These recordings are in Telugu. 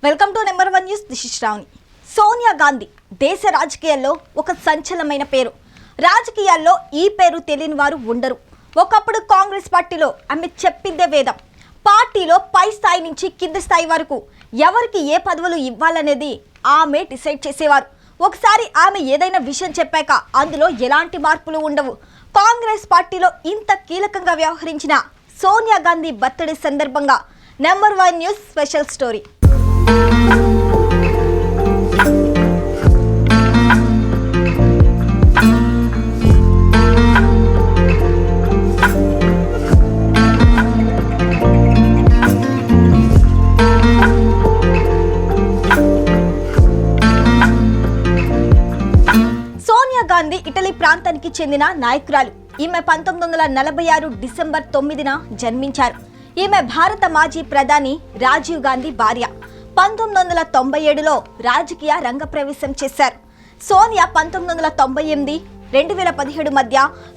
Welcome to number 1 news. This is Shravani. Sonia Gandhi దేశ రాజకీయాల్లో ఒక సంచలనమైన పేరు. రాజకీయాల్లో ఈ పేరు తెలియని వారు ఉండరు. ఒకప్పుడు కాంగ్రెస్ పార్టీలో ఆమె చెప్పిందే వేదం. పార్టీలో పై స్థాయి నుంచి కింది స్థాయి వరకు ఎవరికి ఏ పదవులు ఇవ్వాలనేది ఆమె డిసైడ్ చేసేవారు. ఒకసారి ఆమె ఏదైనా విషయం చెప్పాక అందులో ఎలాంటి మార్పులు ఉండవు. కాంగ్రెస్ పార్టీలో ఇంత కీలకంగా వ్యవహరించిన సోనియా గాంధీ బర్త్డే సందర్భంగా number 1 news special story. Sonia Gandhi Italy ప్రాంతానికి చెందిన నాయకురాలు. ఈమె 1946 డిసెంబర్ 9న జన్మించారు. ఈమె భారత మాజీ ప్రధాని రాజీవ్ గాంధీ భార్య. 1997లో రాజకీయ రంగప్రవేశం చేశారు. సోనియా 1998, 2017 మధ్య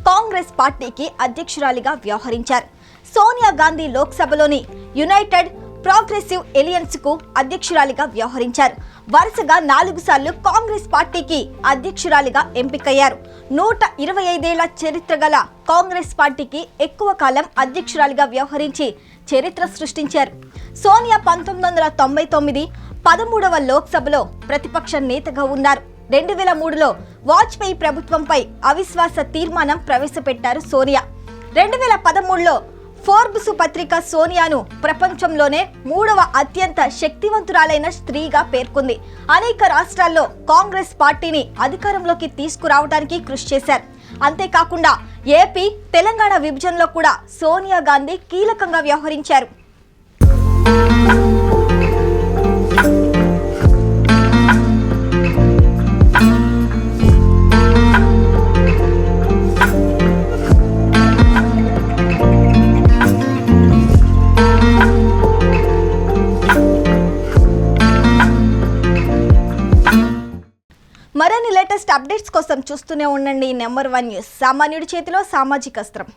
కాంగ్రెస్ పార్టీకి అధ్యక్షురాలిగా వ్యవహరించారు. సోనియా గాంధీ లోక్సభలోని యునైటెడ్ ప్రోగ్రెసివ్ ఎలియన్స్ కు అధ్యక్షురాలిగా వ్యవహరించారు. వరుసగా 4 సార్లు కాంగ్రెస్ పార్టీకి అధ్యక్షురాలిగా ఎంపికయ్యారు. 125 ఏళ్ల చరిత్ర గల కాంగ్రెస్ పార్టీకి ఎక్కువ కాలం అధ్యక్షురాలిగా వ్యవహరించి చరిత్ర సృష్టించారు. సోనియా 1999, 13వ లోక్సభలో ప్రతిపక్ష నేతగా ఉన్నారు. 2003లో వాజ్పేయి ప్రభుత్వంపై అవిశ్వాస తీర్మానం ప్రవేశపెట్టారు సోనియా. 2013లో ఫోర్బ్స్ పత్రిక సోనియాను ప్రపంచంలోనే 3వ అత్యంత శక్తివంతురాలైన స్త్రీగా పేర్కొంది. అనేక రాష్ట్రాల్లో కాంగ్రెస్ పార్టీని అధికారంలోకి తీసుకురావడానికి కృషి చేశారు. అంతేకాకుండా ఏపీ, తెలంగాణ విభజనలో కూడా సోనియా గాంధీ కీలకంగా వ్యవహరించారు. మరిన్ని లేటెస్ట్ అప్డేట్స్ కోసం చూస్తూనే ఉండండి నెంబర్ 1 న్యూస్. సామాన్యుడి చేతిలో సామాజిక అస్త్రం.